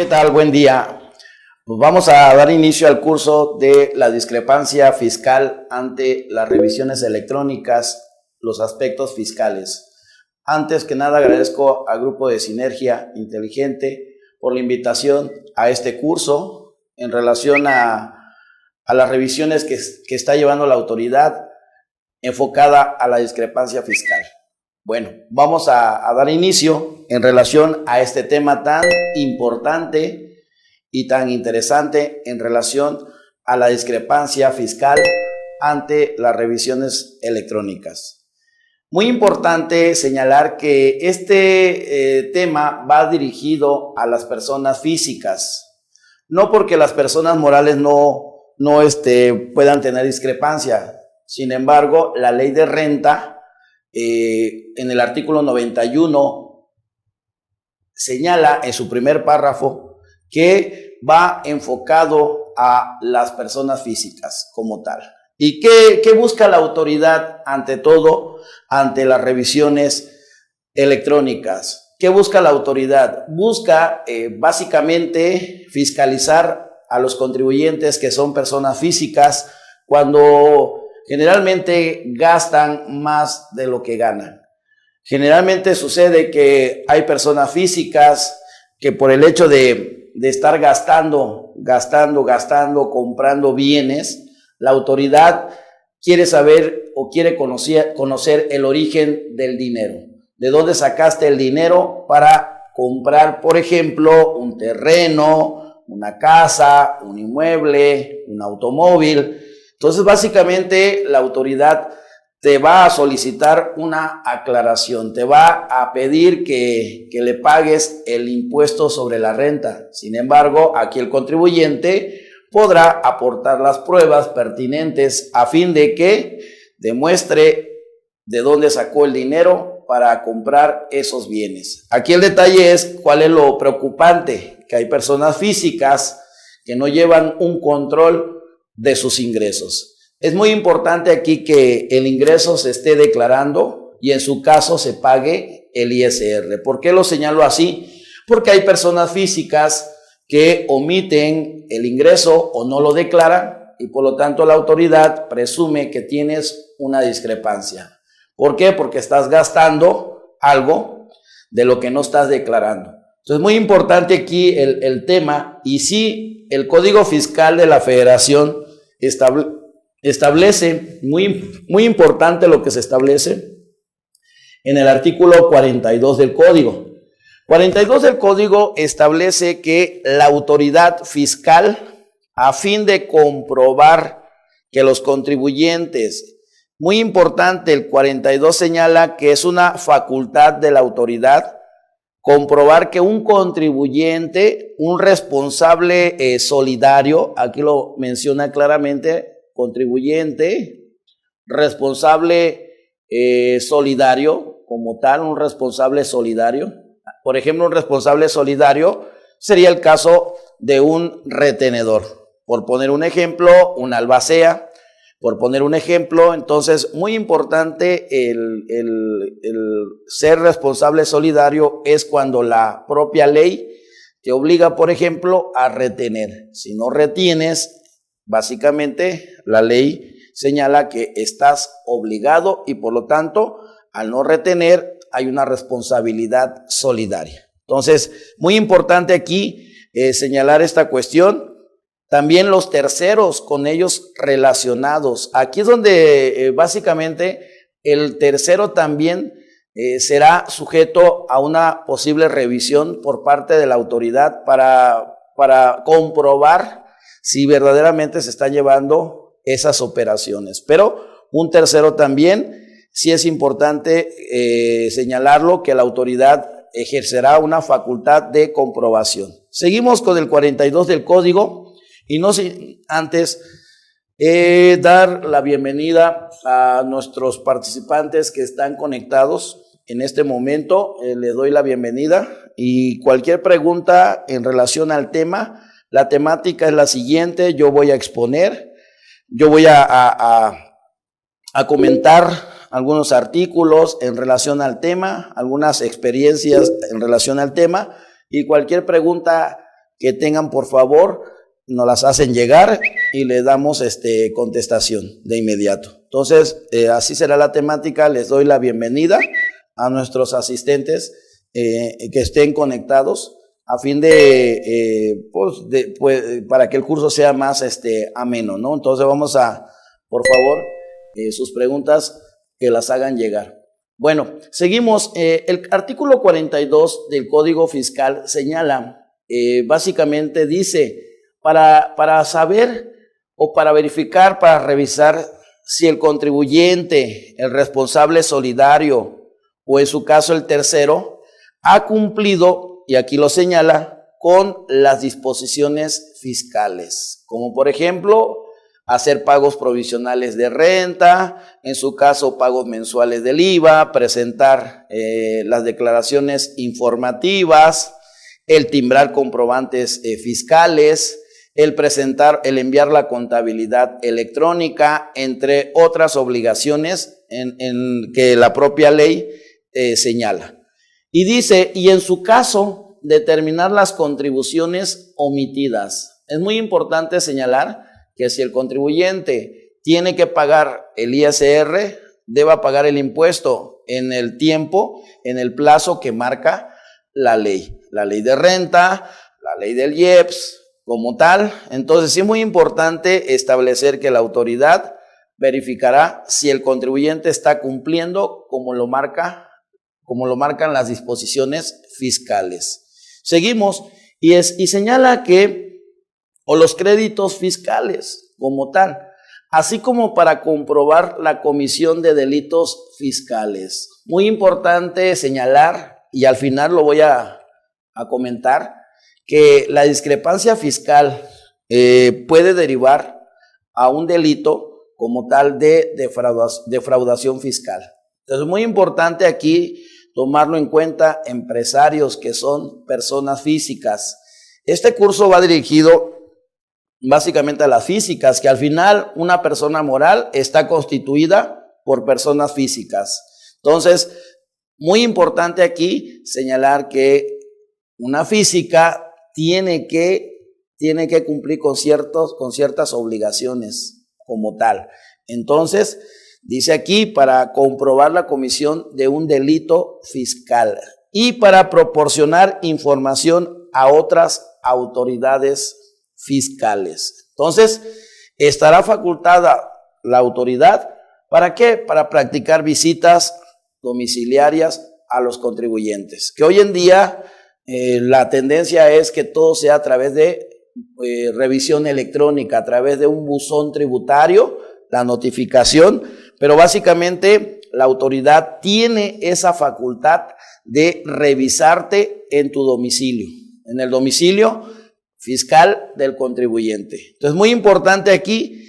¿Qué tal? Buen día. Pues vamos a dar inicio al curso de la discrepancia fiscal ante las revisiones electrónicas, los aspectos fiscales. Antes que nada agradezco al grupo de Sinergia Inteligente por la invitación a este curso en relación a las revisiones que está llevando la autoridad enfocada a la discrepancia fiscal. Bueno, vamos a dar inicio en relación a este tema tan importante y tan interesante en relación a la discrepancia fiscal ante las revisiones electrónicas. Muy importante señalar que este tema va dirigido a las personas físicas, no porque las personas morales no puedan tener discrepancia. Sin embargo, la ley de renta en el artículo 91 señala en su primer párrafo que va enfocado a las personas físicas como tal. ¿Y qué busca la autoridad ante todo, ante las revisiones electrónicas? ¿Qué busca la autoridad? Busca básicamente fiscalizar a los contribuyentes que son personas físicas cuando generalmente gastan más de lo que ganan. Generalmente sucede que hay personas físicas que por el hecho de estar gastando, comprando bienes, la autoridad quiere saber o quiere conocer el origen del dinero. ¿De dónde sacaste el dinero para comprar, por ejemplo, un terreno, una casa, un inmueble, un automóvil? Entonces, básicamente, la autoridad te va a solicitar una aclaración, te va a pedir que le pagues el impuesto sobre la renta. Sin embargo, aquí el contribuyente podrá aportar las pruebas pertinentes a fin de que demuestre de dónde sacó el dinero para comprar esos bienes. Aquí el detalle es cuál es lo preocupante, que hay personas físicas que no llevan un control de sus ingresos. Es muy importante aquí que el ingreso se esté declarando y en su caso se pague el ISR. ¿Por qué lo señalo así? Porque hay personas físicas que omiten el ingreso o no lo declaran y por lo tanto la autoridad presume que tienes una discrepancia. ¿Por qué? Porque estás gastando algo de lo que no estás declarando. Entonces, muy importante aquí el tema, y sí, el Código Fiscal de la Federación establece, muy importante lo que se establece en el artículo 42 del Código. 42 del Código establece que la autoridad fiscal, a fin de comprobar que los contribuyentes, muy importante, el 42 señala que es una facultad de la autoridad comprobar que un contribuyente, un responsable solidario, aquí lo menciona claramente, contribuyente, responsable solidario, como tal, un responsable solidario. Por ejemplo, un responsable solidario sería el caso de un retenedor. Por poner un ejemplo, una albacea. Por poner un ejemplo, entonces, muy importante el ser responsable solidario es cuando la propia ley te obliga, por ejemplo, a retener. Si no retienes, básicamente la ley señala que estás obligado y por lo tanto, al no retener, hay una responsabilidad solidaria. Entonces, muy importante aquí señalar esta cuestión. También los terceros con ellos relacionados. Aquí es donde básicamente el tercero también será sujeto a una posible revisión por parte de la autoridad para comprobar si verdaderamente se están llevando esas operaciones. Pero un tercero también, sí es importante señalarlo, que la autoridad ejercerá una facultad de comprobación. Seguimos con el 42 del Código. Y no sin antes dar la bienvenida a nuestros participantes que están conectados en este momento. Les doy la bienvenida y cualquier pregunta en relación al tema, la temática es la siguiente. Yo voy a exponer, yo voy a comentar algunos artículos en relación al tema, algunas experiencias en relación al tema y cualquier pregunta que tengan, por favor, nos las hacen llegar y le damos contestación de inmediato. Entonces, así será la temática. Les doy la bienvenida a nuestros asistentes que estén conectados a fin para que el curso sea más ameno, ¿no? Entonces vamos a, por favor, sus preguntas que las hagan llegar. Bueno, seguimos. El artículo 42 del Código Fiscal señala, básicamente dice, para saber o para verificar, para revisar si el contribuyente, el responsable solidario o en su caso el tercero, ha cumplido, y aquí lo señala, con las disposiciones fiscales, como por ejemplo, hacer pagos provisionales de renta, en su caso pagos mensuales del IVA, presentar las declaraciones informativas, el timbrar comprobantes fiscales, el enviar la contabilidad electrónica, entre otras obligaciones en que la propia ley señala. Y dice, y en su caso, determinar las contribuciones omitidas. Es muy importante señalar que si el contribuyente tiene que pagar el ISR, deba pagar el impuesto en el tiempo, en el plazo que marca la ley de renta, la ley del IEPS, como tal. Entonces, sí es muy importante establecer que la autoridad verificará si el contribuyente está cumpliendo como lo marcan las disposiciones fiscales. Seguimos, y señala que, o los créditos fiscales como tal, así como para comprobar la comisión de delitos fiscales. Muy importante señalar, y al final lo voy a comentar, que la discrepancia fiscal puede derivar a un delito como tal de defraudación fiscal. Entonces, es muy importante aquí tomarlo en cuenta, empresarios que son personas físicas. Este curso va dirigido básicamente a las físicas, que al final una persona moral está constituida por personas físicas. Entonces, muy importante aquí señalar que una física tiene que cumplir con ciertas obligaciones como tal. Entonces, dice aquí, para comprobar la comisión de un delito fiscal y para proporcionar información a otras autoridades fiscales. Entonces, estará facultada la autoridad, ¿para qué? Para practicar visitas domiciliarias a los contribuyentes, que hoy en día la tendencia es que todo sea a través de revisión electrónica, a través de un buzón tributario, la notificación, pero básicamente la autoridad tiene esa facultad de revisarte en tu domicilio, en el domicilio fiscal del contribuyente. Entonces, muy importante aquí,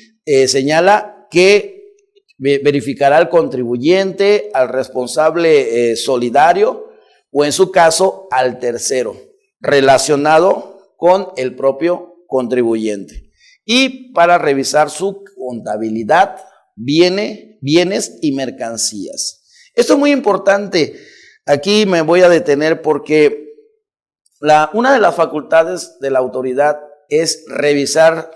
señala que verificará al contribuyente, al responsable solidario, o en su caso al tercero, relacionado con el propio contribuyente. Y para revisar su contabilidad, bienes y mercancías. Esto es muy importante. Aquí me voy a detener porque una de las facultades de la autoridad es revisar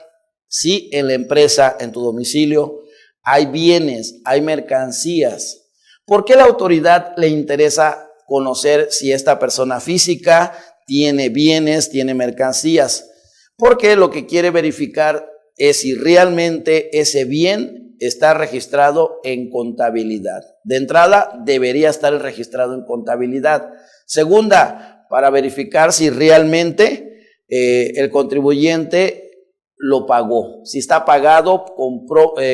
si en la empresa, en tu domicilio, hay bienes, hay mercancías. ¿Por qué a la autoridad le interesa conocer si esta persona física tiene bienes, tiene mercancías? Porque lo que quiere verificar es si realmente ese bien está registrado en contabilidad. De entrada, debería estar registrado en contabilidad. Segunda, para verificar si realmente el contribuyente lo pagó, si está pagado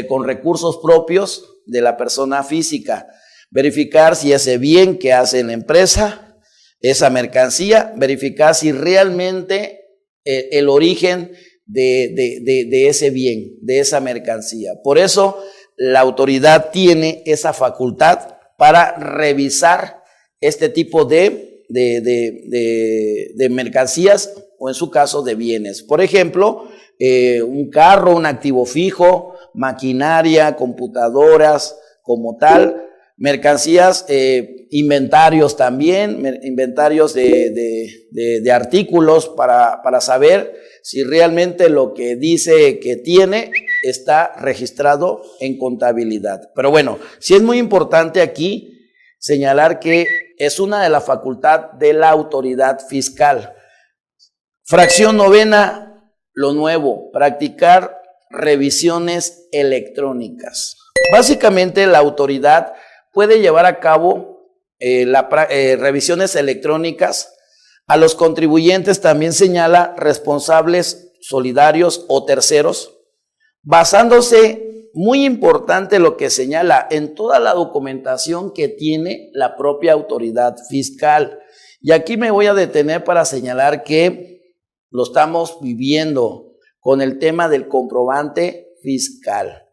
con recursos propios de la persona física. Verificar si ese bien que hace en la empresa, esa mercancía, verificar si realmente el origen de ese bien, de esa mercancía. Por eso la autoridad tiene esa facultad para revisar este tipo de mercancías o en su caso de bienes. Por ejemplo, un carro, un activo fijo, maquinaria, computadoras como tal. mercancías, inventarios también, inventarios de artículos para saber si realmente lo que dice que tiene está registrado en contabilidad. Pero bueno, sí es muy importante aquí señalar que es una de las facultades de la autoridad fiscal. Fracción novena, lo nuevo, practicar revisiones electrónicas. Básicamente la autoridad puede llevar a cabo revisiones electrónicas. A los contribuyentes también señala responsables solidarios o terceros, basándose, muy importante lo que señala, en toda la documentación que tiene la propia autoridad fiscal. Y aquí me voy a detener para señalar que lo estamos viviendo con el tema del comprobante fiscal.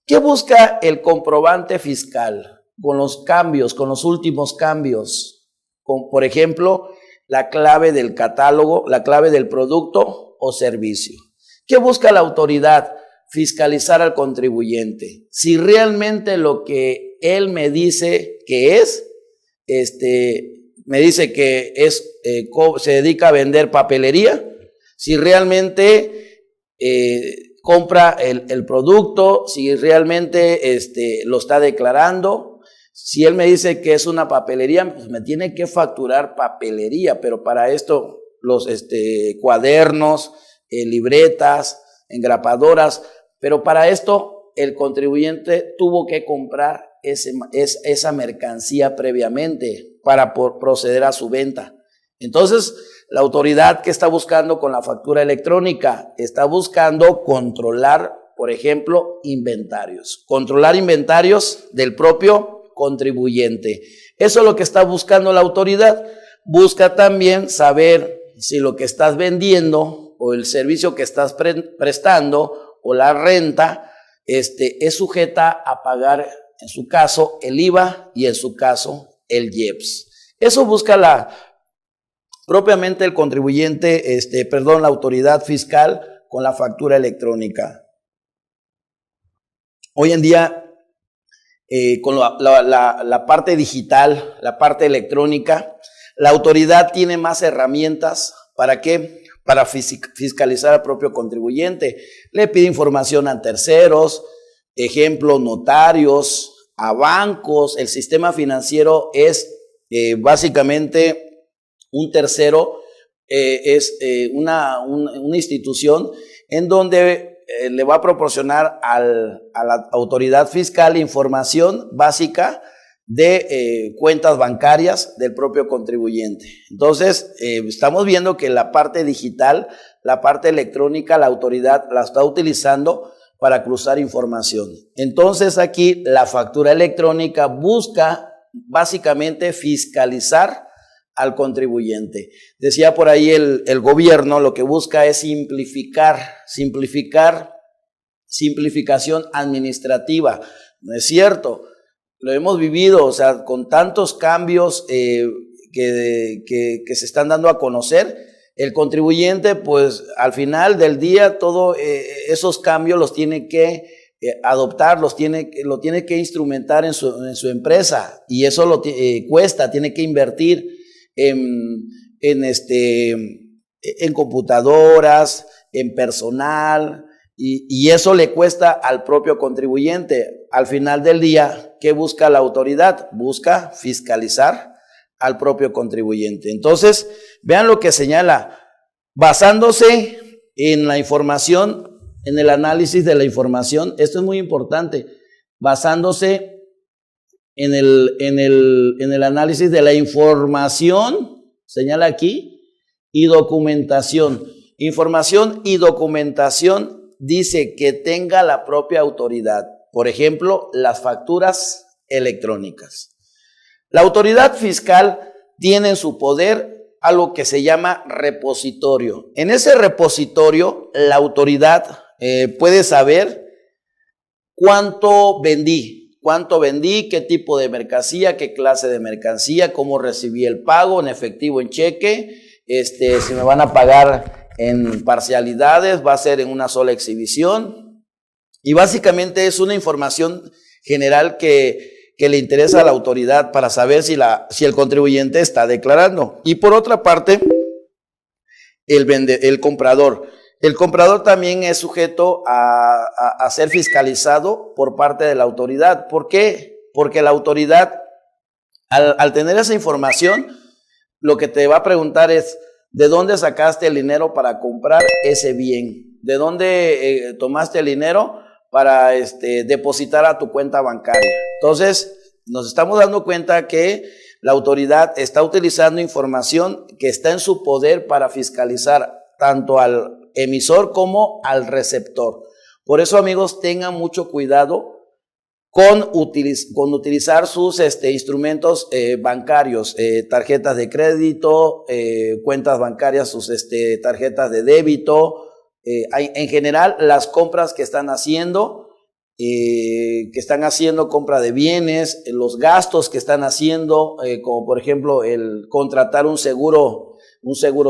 ¿Qué busca el comprobante fiscal? Con los cambios, con los últimos cambios, con, por ejemplo, la clave del catálogo, la clave del producto o servicio. ¿Qué busca la autoridad? Fiscalizar al contribuyente. Si realmente lo que él me dice que es, me dice que es, se dedica a vender papelería, si realmente compra el producto, si realmente lo está declarando. Si él me dice que es una papelería, pues me tiene que facturar papelería, pero para esto los cuadernos, libretas, engrapadoras, pero para esto el contribuyente tuvo que comprar esa mercancía previamente para proceder a su venta. Entonces, la autoridad que está buscando con la factura electrónica está buscando controlar, por ejemplo, inventarios. Controlar inventarios del propio contribuyente. Eso es lo que está buscando la autoridad. Busca también saber si lo que estás vendiendo o el servicio que estás prestando o la renta es sujeta a pagar, en su caso, el IVA y en su caso, el IEPS. Eso busca propiamente el contribuyente, la autoridad fiscal con la factura electrónica. Hoy en día, con la parte digital, la parte electrónica, la autoridad tiene más herramientas. ¿Para qué? Para fiscalizar al propio contribuyente. Le pide información a terceros, ejemplo, notarios, a bancos. El sistema financiero es básicamente un tercero, es una institución en donde le va a proporcionar a la autoridad fiscal información básica de cuentas bancarias del propio contribuyente. Entonces, estamos viendo que la parte digital, la parte electrónica, la autoridad la está utilizando para cruzar información. Entonces, aquí la factura electrónica busca básicamente fiscalizar al contribuyente. Decía por ahí el gobierno, lo que busca es simplificación administrativa. No es cierto, lo hemos vivido, o sea, con tantos cambios que se están dando a conocer, el contribuyente, pues al final del día, todos esos cambios los tiene que adoptar, lo tiene que instrumentar en su empresa, y eso cuesta, tiene que invertir en computadoras, en personal, y eso le cuesta al propio contribuyente. Al final del día, ¿qué busca la autoridad? Busca fiscalizar al propio contribuyente. Entonces, vean lo que señala, basándose en la información, en el análisis de la información. Esto es muy importante, basándose en el análisis de la información, señala aquí, y documentación. Información y documentación dice que tenga la propia autoridad. Por ejemplo, las facturas electrónicas. La autoridad fiscal tiene en su poder algo que se llama repositorio. En ese repositorio, la autoridad puede saber cuánto vendí, qué tipo de mercancía, qué clase de mercancía, cómo recibí el pago, en efectivo, en cheque, si me van a pagar en parcialidades, va a ser en una sola exhibición. Y básicamente es una información general que que le interesa a la autoridad para saber si el contribuyente está declarando. Y por otra parte, el comprador. El comprador también es sujeto a ser fiscalizado por parte de la autoridad. ¿Por qué? Porque la autoridad, al tener esa información, lo que te va a preguntar es, ¿de dónde sacaste el dinero para comprar ese bien? ¿De dónde tomaste el dinero para depositar a tu cuenta bancaria? Entonces, nos estamos dando cuenta que la autoridad está utilizando información que está en su poder para fiscalizar tanto al emisor como al receptor. Por eso, amigos, tengan mucho cuidado con utilizar sus instrumentos bancarios, tarjetas de crédito, cuentas bancarias, sus tarjetas de débito, en general las compras que están haciendo compra de bienes, los gastos que están haciendo, como por ejemplo el contratar un seguro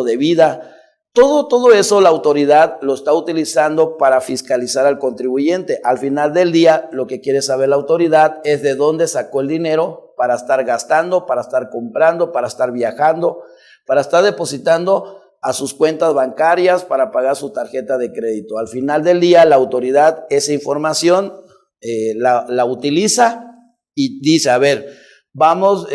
de vida. Todo eso la autoridad lo está utilizando para fiscalizar al contribuyente. Al final del día, lo que quiere saber la autoridad es de dónde sacó el dinero para estar gastando, para estar comprando, para estar viajando, para estar depositando a sus cuentas bancarias, para pagar su tarjeta de crédito. Al final del día, la autoridad esa información la utiliza y dice, a ver, vamos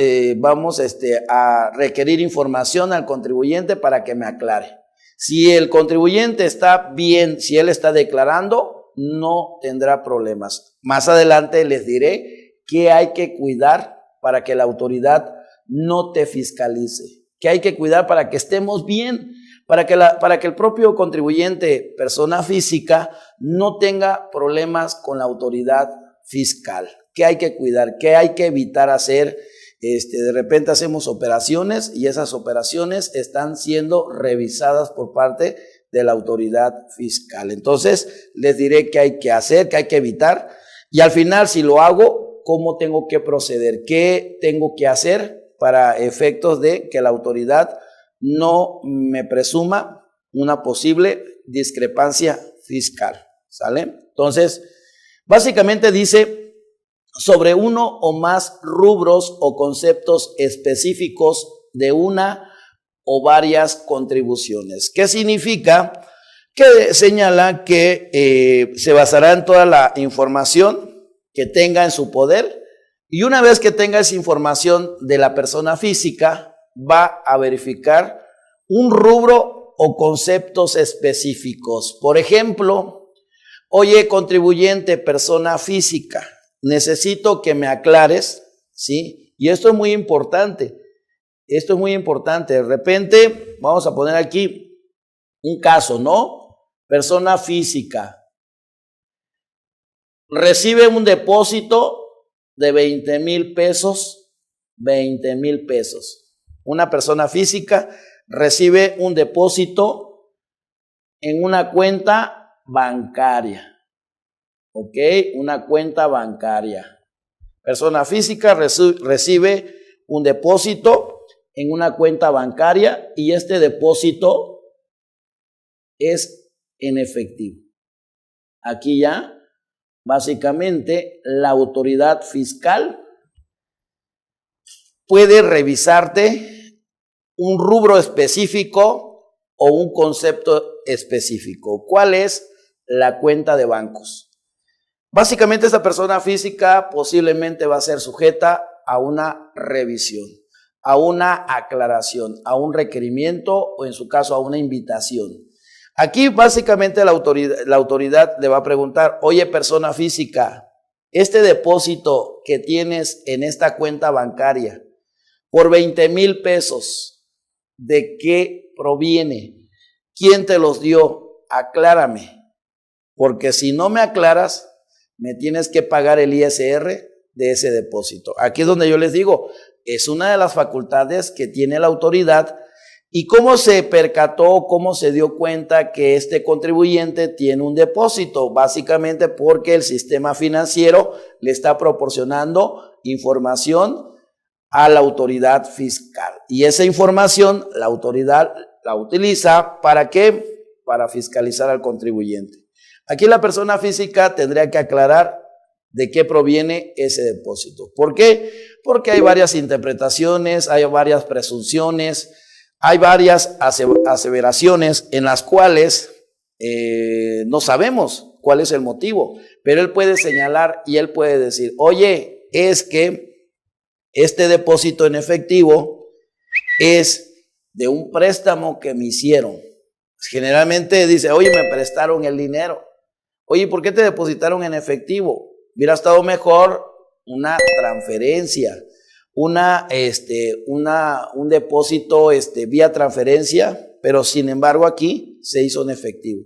a requerir información al contribuyente para que me aclare. Si el contribuyente está bien, si él está declarando, no tendrá problemas. Más adelante les diré qué hay que cuidar para que la autoridad no te fiscalice, qué hay que cuidar para que estemos bien, para que el propio contribuyente, persona física, no tenga problemas con la autoridad fiscal. ¿Qué hay que cuidar? ¿Qué hay que evitar hacer? De repente hacemos operaciones y esas operaciones están siendo revisadas por parte de la autoridad fiscal. Entonces, les diré qué hay que hacer, qué hay que evitar. Y al final, si lo hago, ¿cómo tengo que proceder? ¿Qué tengo que hacer para efectos de que la autoridad no me presuma una posible discrepancia fiscal? ¿Sale? Entonces, básicamente dice sobre uno o más rubros o conceptos específicos de una o varias contribuciones. ¿Qué significa? Que señala que se basará en toda la información que tenga en su poder y una vez que tenga esa información de la persona física, va a verificar un rubro o conceptos específicos. Por ejemplo, oye, contribuyente, persona física, necesito que me aclares, ¿sí? Y esto es muy importante. Esto es muy importante. De repente, vamos a poner aquí un caso, ¿no? Persona física recibe un depósito de 20,000 pesos. 20,000 pesos. Una persona física recibe un depósito en una cuenta bancaria. ¿Ok? Una cuenta bancaria. Persona física recibe un depósito en una cuenta bancaria y este depósito es en efectivo. Aquí ya, básicamente, la autoridad fiscal puede revisarte un rubro específico o un concepto específico. ¿Cuál es la cuenta de bancos? Básicamente esta persona física posiblemente va a ser sujeta a una revisión, a una aclaración, a un requerimiento o en su caso a una invitación. Aquí básicamente la autoridad le va a preguntar, oye persona física, este depósito que tienes en esta cuenta bancaria por 20,000 pesos, ¿de qué proviene? ¿Quién te los dio? Aclárame, porque si no me aclaras, me tienes que pagar el ISR de ese depósito. Aquí es donde yo les digo, es una de las facultades que tiene la autoridad y cómo se percató, cómo se dio cuenta que este contribuyente tiene un depósito, básicamente porque el sistema financiero le está proporcionando información a la autoridad fiscal y esa información la autoridad la utiliza ¿para qué? Para fiscalizar al contribuyente. Aquí la persona física tendría que aclarar de qué proviene ese depósito. ¿Por qué? Porque hay varias interpretaciones, hay varias presunciones, hay varias aseveraciones en las cuales no sabemos cuál es el motivo, pero él puede señalar y él puede decir, oye, es que este depósito en efectivo es de un préstamo que me hicieron. Generalmente dice, oye, me prestaron el dinero. Oye, ¿por qué te depositaron en efectivo? Hubiera estado mejor una transferencia, un depósito vía transferencia, pero sin embargo aquí se hizo en efectivo.